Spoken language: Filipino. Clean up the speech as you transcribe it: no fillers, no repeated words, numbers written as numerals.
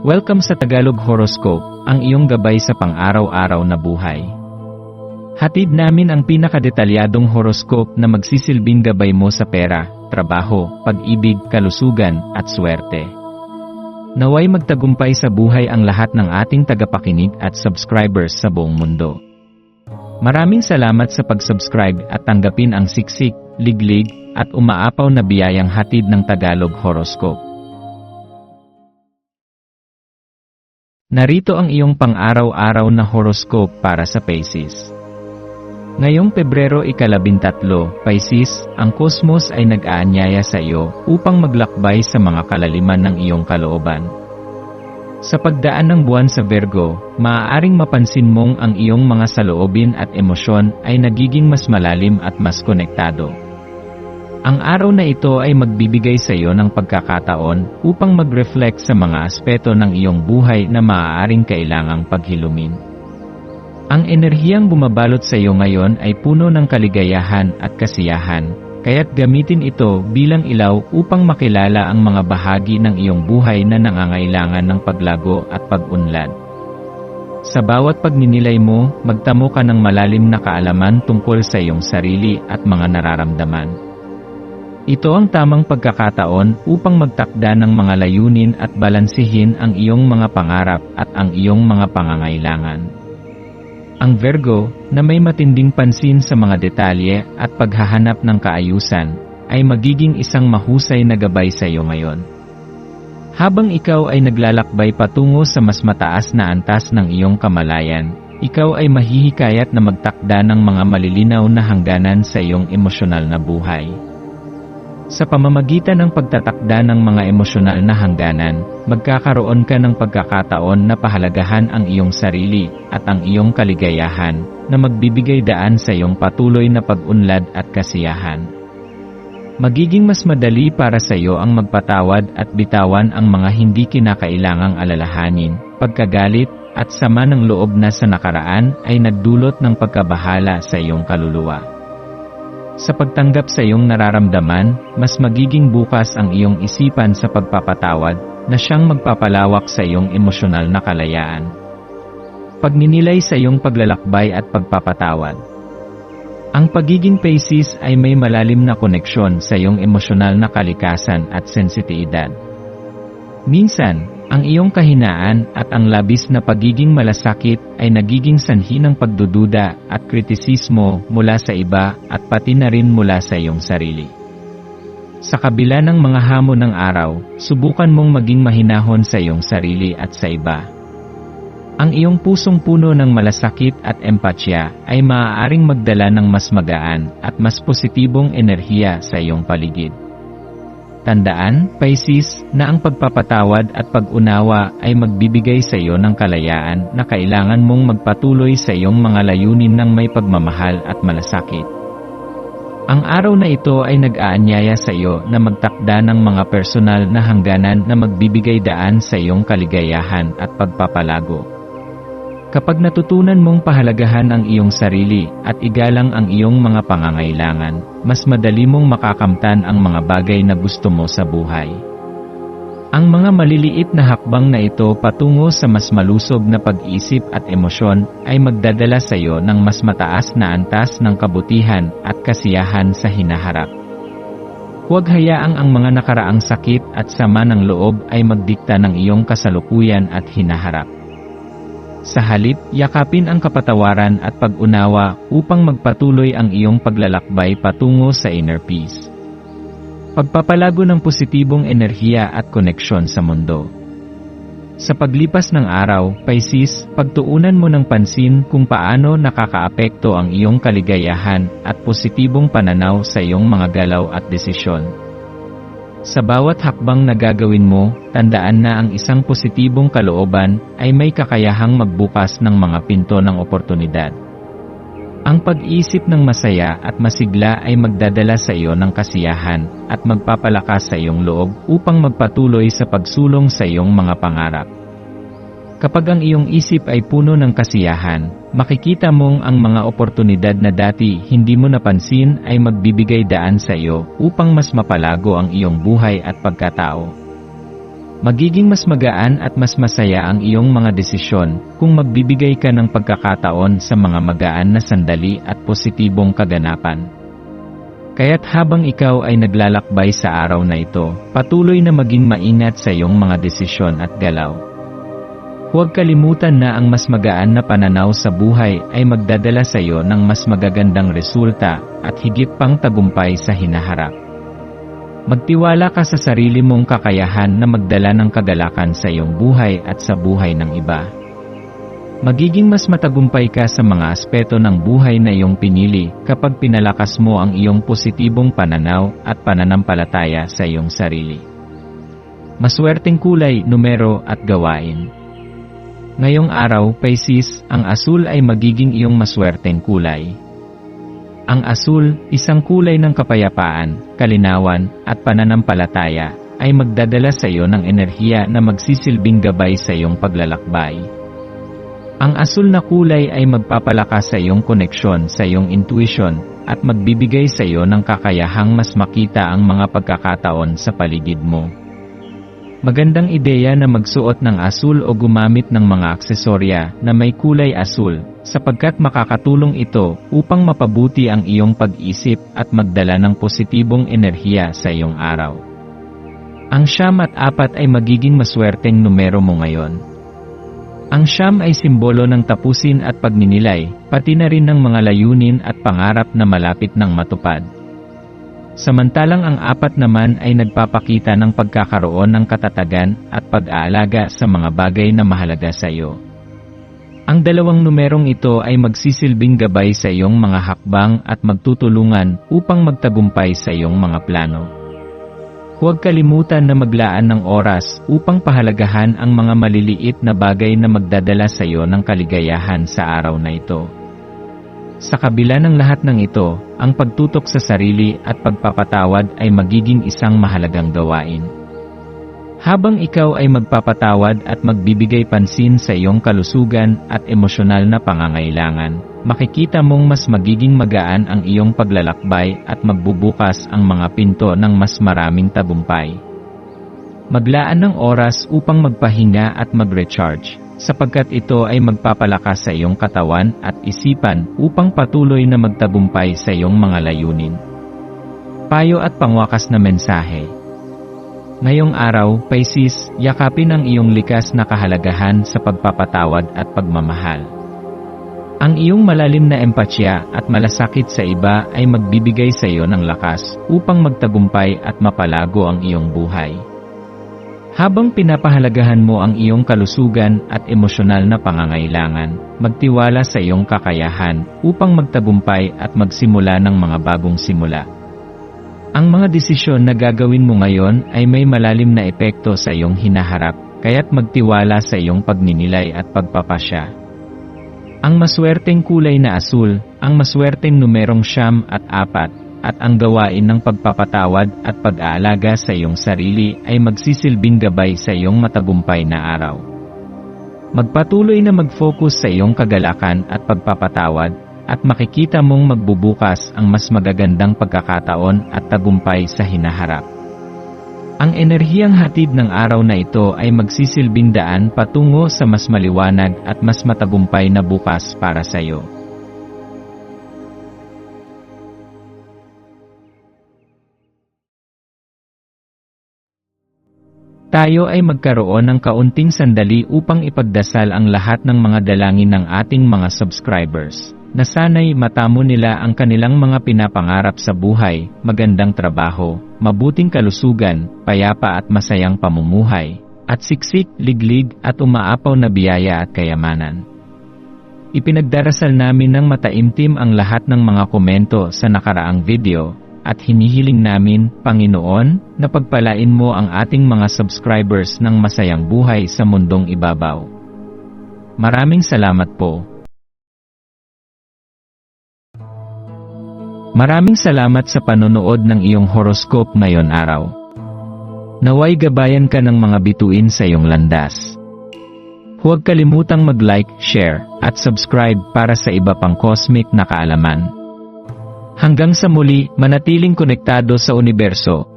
Welcome sa Tagalog Horoscope, ang iyong gabay sa pang-araw-araw na buhay. Hatid namin ang pinakadetalyadong horoscope na magsisilbing gabay mo sa pera, trabaho, pag-ibig, kalusugan, at swerte. Naway magtagumpay sa buhay ang lahat ng ating tagapakinig at subscribers sa buong mundo. Maraming salamat sa pag-subscribe at tanggapin ang siksik, liglig, at umaapaw na biyayang hatid ng Tagalog Horoscope. Narito ang iyong pang-araw-araw na horoscope para sa Pisces. Ngayong Pebrero 13, Pisces, ang kosmos ay nag-aanyaya sa iyo upang maglakbay sa mga kalaliman ng iyong kalooban. Sa pagdaan ng buwan sa Virgo, maaaring mapansin mong ang iyong mga saloobin at emosyon ay nagiging mas malalim at mas konektado. Ang araw na ito ay magbibigay sa iyo ng pagkakataon upang mag-reflect sa mga aspeto ng iyong buhay na maaaring kailangang paghilumin. Ang enerhiyang bumabalot sa iyo ngayon ay puno ng kaligayahan at kasiyahan, kaya't gamitin ito bilang ilaw upang makilala ang mga bahagi ng iyong buhay na nangangailangan ng paglago at pag-unlad. Sa bawat pagninilay mo, magtamo ka ng malalim na kaalaman tungkol sa iyong sarili at mga nararamdaman. Ito ang tamang pagkakataon upang magtakda ng mga layunin at balansihin ang iyong mga pangarap at ang iyong mga pangangailangan. Ang Virgo, na may matinding pansin sa mga detalye at paghahanap ng kaayusan, ay magiging isang mahusay na gabay sa iyo ngayon. Habang ikaw ay naglalakbay patungo sa mas mataas na antas ng iyong kamalayan, ikaw ay mahihikayat na magtakda ng mga malilinaw na hangganan sa iyong emosyonal na buhay. Sa pamamagitan ng pagtatakda ng mga emosyonal na hangganan, magkakaroon ka ng pagkakataon na pahalagahan ang iyong sarili at ang iyong kaligayahan na magbibigay daan sa iyong patuloy na pag-unlad at kasiyahan. Magiging mas madali para sa iyo ang magpatawad at bitawan ang mga hindi kinakailangang alalahanin, pagkagalit, at sama ng loob na sa nakaraan ay nagdulot ng pagkabahala sa iyong kaluluwa. Sa pagtanggap sa iyong nararamdaman, mas magiging bukas ang iyong isipan sa pagpapatawad na siyang magpapalawak sa iyong emosyonal na kalayaan. Pagninilay sa iyong paglalakbay at pagpapatawad. Ang pagiging Pisces ay may malalim na koneksyon sa iyong emosyonal na kalikasan at sensitibidad. Minsan, ang iyong kahinaan at ang labis na pagiging malasakit ay nagiging sanhi ng pagdududa at kritisismo mula sa iba at pati na rin mula sa iyong sarili. Sa kabila ng mga hamon ng araw, subukan mong maging mahinahon sa iyong sarili at sa iba. Ang iyong pusong puno ng malasakit at empatya ay maaaring magdala ng mas magaan at mas positibong enerhiya sa iyong paligid. Tandaan, Pisces, na ang pagpapatawad at pag-unawa ay magbibigay sa iyo ng kalayaan na kailangan mong magpatuloy sa iyong mga layunin ng may pagmamahal at malasakit. Ang araw na ito ay nag-aanyaya sa iyo na magtakda ng mga personal na hangganan na magbibigay daan sa iyong kaligayahan at pagpapalago. Kapag natutunan mong pahalagahan ang iyong sarili at igalang ang iyong mga pangangailangan, mas madali mong makakamtan ang mga bagay na gusto mo sa buhay. Ang mga maliliit na hakbang na ito patungo sa mas malusog na pag-isip at emosyon ay magdadala sa iyo ng mas mataas na antas ng kabutihan at kasiyahan sa hinaharap. Huwag hayaang ang mga nakaraang sakit at sama ng loob ay magdikta ng iyong kasalukuyan at hinaharap. Sa halip, yakapin ang kapatawaran at pag-unawa upang magpatuloy ang iyong paglalakbay patungo sa inner peace. Pagpapalago ng positibong enerhiya at koneksyon sa mundo. Sa paglipas ng araw, Pisces, pagtuunan mo ng pansin kung paano nakakaapekto ang iyong kaligayahan at positibong pananaw sa iyong mga galaw at desisyon. Sa bawat hakbang na gagawin mo, tandaan na ang isang positibong kalooban ay may kakayahang magbukas ng mga pinto ng oportunidad. Ang pag-isip ng masaya at masigla ay magdadala sa iyo ng kasiyahan at magpapalakas sa iyong loob upang magpatuloy sa pagsulong sa iyong mga pangarap. Kapag ang iyong isip ay puno ng kasiyahan, makikita mong ang mga oportunidad na dati hindi mo napansin ay magbibigay daan sa iyo upang mas mapalago ang iyong buhay at pagkatao. Magiging mas magaan at mas masaya ang iyong mga desisyon kung magbibigay ka ng pagkakataon sa mga magaan na sandali at positibong kaganapan. Kaya't habang ikaw ay naglalakbay sa araw na ito, patuloy na maging maingat sa iyong mga desisyon at galaw. Huwag kalimutan na ang mas magaan na pananaw sa buhay ay magdadala sa iyo ng mas magagandang resulta at higit pang tagumpay sa hinaharap. Magtiwala ka sa sarili mong kakayahan na magdala ng kagalakan sa iyong buhay at sa buhay ng iba. Magiging mas matagumpay ka sa mga aspeto ng buhay na iyong pinili kapag pinalakas mo ang iyong positibong pananaw at pananampalataya sa iyong sarili. Maswerteng kulay, numero at gawain. Ngayong araw, Pisces, ang asul ay magiging iyong maswerteng kulay. Ang asul, isang kulay ng kapayapaan, kalinawan, at pananampalataya, ay magdadala sa iyo ng enerhiya na magsisilbing gabay sa iyong paglalakbay. Ang asul na kulay ay magpapalakas sa iyong koneksyon sa iyong intuition, at magbibigay sa iyo ng kakayahang mas makita ang mga pagkakataon sa paligid mo. Magandang ideya na magsuot ng asul o gumamit ng mga aksesorya na may kulay asul, sapagkat makakatulong ito upang mapabuti ang iyong pag-isip at magdala ng positibong enerhiya sa iyong araw. Ang 9 at 4 ay magiging maswerteng numero mo ngayon. Ang 9 ay simbolo ng tapusin at pagninilay, pati na rin ng mga layunin at pangarap na malapit ng matupad. Samantalang ang 4 naman ay nagpapakita ng pagkakaroon ng katatagan at pag-aalaga sa mga bagay na mahalaga sa iyo. Ang 2 numerong ito ay magsisilbing gabay sa iyong mga hakbang at magtutulungan upang magtagumpay sa iyong mga plano. Huwag kalimutan na maglaan ng oras upang pahalagahan ang mga maliliit na bagay na magdadala sa iyo ng kaligayahan sa araw na ito. Sa kabila ng lahat ng ito, ang pagtutok sa sarili at pagpapatawad ay magiging isang mahalagang gawain. Habang ikaw ay magpapatawad at magbibigay pansin sa iyong kalusugan at emosyonal na pangangailangan, makikita mong mas magiging magaan ang iyong paglalakbay at magbubukas ang mga pinto ng mas maraming tagumpay. Maglaan ng oras upang magpahinga at mag-recharge, sapagkat ito ay magpapalakas sa iyong katawan at isipan upang patuloy na magtagumpay sa iyong mga layunin. Payo at pangwakas na mensahe. Ngayong araw, Pisces, yakapin ang iyong likas na kahalagahan sa pagpapatawad at pagmamahal. Ang iyong malalim na empatya at malasakit sa iba ay magbibigay sa iyo ng lakas upang magtagumpay at mapalago ang iyong buhay. Habang pinapahalagahan mo ang iyong kalusugan at emosyonal na pangangailangan, magtiwala sa iyong kakayahan upang magtagumpay at magsimula ng mga bagong simula. Ang mga desisyon na gagawin mo ngayon ay may malalim na epekto sa iyong hinaharap, kaya't magtiwala sa iyong pagninilay at pagpapasya. Ang maswerteng kulay na asul, ang maswerteng numerong 9 at 4, at ang gawain ng pagpapatawad at pag-aalaga sa iyong sarili ay magsisilbing gabay sa iyong matagumpay na araw. Magpatuloy na mag-focus sa iyong kagalakan at pagpapatawad, at makikita mong magbubukas ang mas magagandang pagkakataon at tagumpay sa hinaharap. Ang enerhiyang hatid ng araw na ito ay magsisilbing daan patungo sa mas maliwanag at mas matagumpay na bukas para sa iyo. Tayo ay magkaroon ng kaunting sandali upang ipagdasal ang lahat ng mga dalangin ng ating mga subscribers, na sana'y matamo nila ang kanilang mga pinapangarap sa buhay, magandang trabaho, mabuting kalusugan, payapa at masayang pamumuhay, at siksik, liglig at umaapaw na biyaya at kayamanan. Ipinagdarasal namin ng mataimtim ang lahat ng mga komento sa nakaraang video, at hinihiling namin, Panginoon, na pagpalain mo ang ating mga subscribers ng masayang buhay sa mundong ibabaw. Maraming salamat po. Maraming salamat sa panonood ng iyong horoscope ngayon araw. Naway gabayan ka ng mga bituin sa iyong landas. Huwag kalimutang mag-like, share, at subscribe para sa iba pang cosmic na kaalaman. Hanggang sa muli, manatiling konektado sa universo